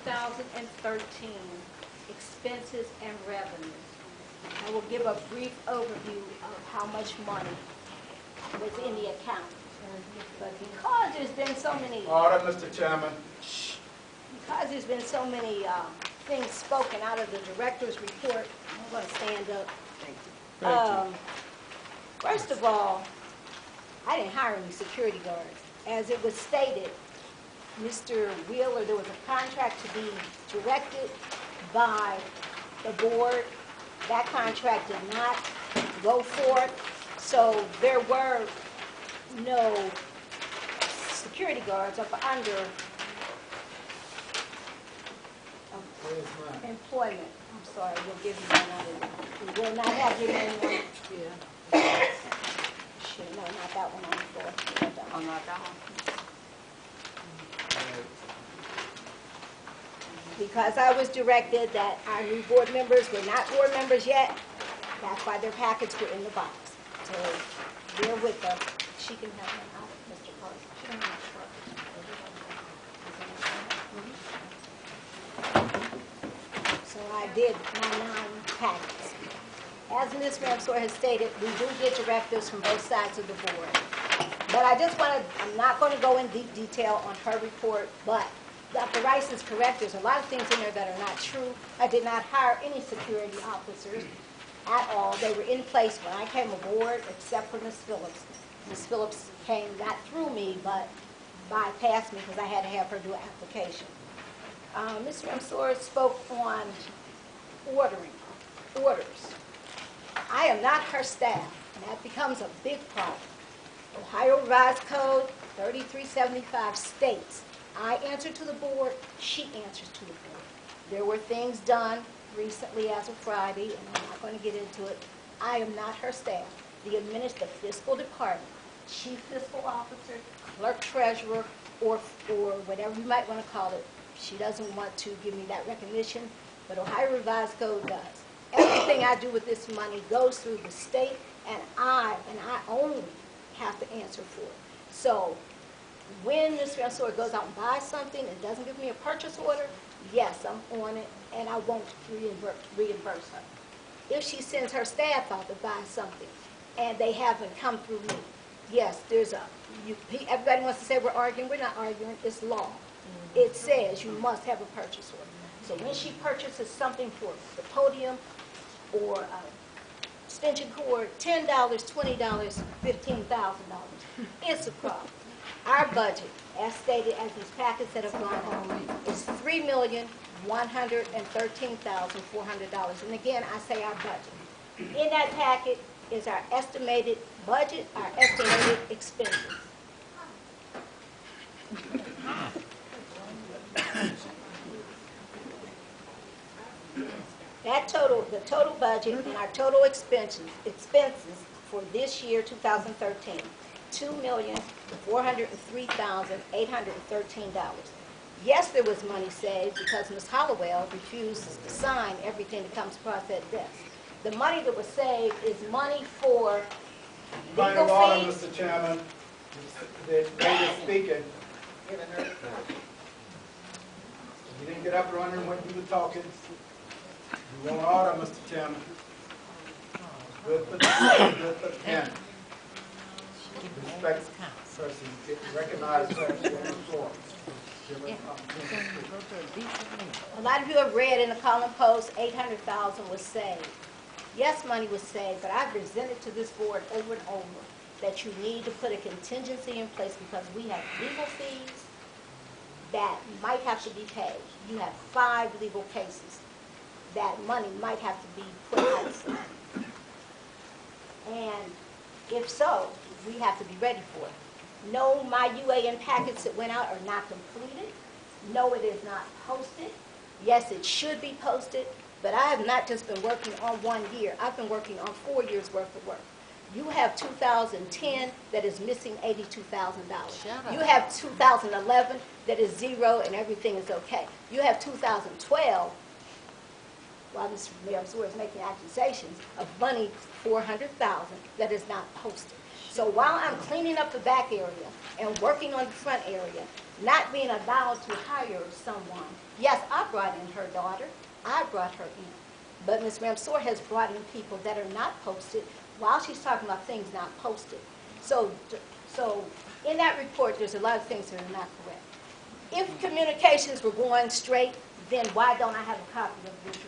2013 expenses and revenues. I will give a brief overview of how much money was in the account. But because there's been so many... Order, Mr. Chairman. Because there's been so many things spoken out of the director's report, I'm going to stand up. Thank you. First of all, I didn't hire any security guards. As it was stated, Mr. Wheeler, there was a contract to be directed by the board. That contract did not go forth, so there were no security guards up under employment. I'm sorry, we'll give you one. We will not have given anyone. Yeah. Shit, no, not that one on the floor. Oh, not that one. Because I was directed that our new board members were not board members yet, that's why their packets were in the box. So bear with us. She can have one out, Mr. Carson. She can have one. So I did my 9 packets. As Ms. Ramsor has stated, we do get directives from both sides of the board. But I just want to, I'm not going to go in deep detail on her report, but Dr. Rice is correct. There's a lot of things in there that are not true. I did not hire any security officers at all. They were in place when I came aboard, except for Ms. Phillips. Ms. Phillips came not through me, but bypassed me because I had to have her do an application. Ms. Ramsor spoke on orders. I am not her staff, and that becomes a big problem. Ohio Revised Code 3375 states, I answer to the board, she answers to the board. There were things done recently as of Friday, and I'm not going to get into it. I am not her staff. The fiscal department, chief fiscal officer, clerk treasurer, or whatever you might want to call it, she doesn't want to give me that recognition, but Ohio Revised Code does. Everything I do with this money goes through the state, and I only have to answer for it. So when Ms. Ramsor goes out and buys something and doesn't give me a purchase order, yes, I'm on it, and I won't reimburse her. If she sends her staff out to buy something and they haven't come through me, yes, everybody wants to say we're arguing. We're not arguing. It's law. It says you must have a purchase order. So when she purchases something for the podium or extension cord, $10, $20, $15,000, it's a problem. Our budget, as stated as these packets that have gone home, is $3,113,400. And again, I say our budget. In that packet is our estimated budget, our estimated expenses. The total budget and our total expenses for this year, 2013, $2,403,813. Yes, there was money saved because Ms. Hollowell refuses to sign everything that comes across that desk. The money that was saved is money for Point legal of order, fees. Mr. Chairman. The lady speaking. You didn't get up running when you were talking. You want order, Mr. Chairman. Good for the pen. Respect person. Recognize her on the floor. A lot of you have read in the column post, $800,000 was saved. Yes, money was saved, but I've presented to this board over and over that you need to put a contingency in place because we have legal fees that might have to be paid. You have 5 legal cases that money might have to be put outside. And if so, we have to be ready for it. No, my UAN packets that went out are not completed. No, it is not posted. Yes, it should be posted, but I have not just been working on 1 year. I've been working on 4 years worth of work. You have 2010 that is missing $82,000. You have 2011 that is 0 and everything is okay. You have 2012, while Mr. Ramsor is making accusations, of money, $400,000 that is not posted. So while I'm cleaning up the back area and working on the front area, not being allowed to hire someone, yes, I brought in her daughter, I brought her in. But Ms. Ramsour has brought in people that are not posted while she's talking about things not posted. So in that report, there's a lot of things that are not correct. If communications were going straight, then why don't I have a copy of this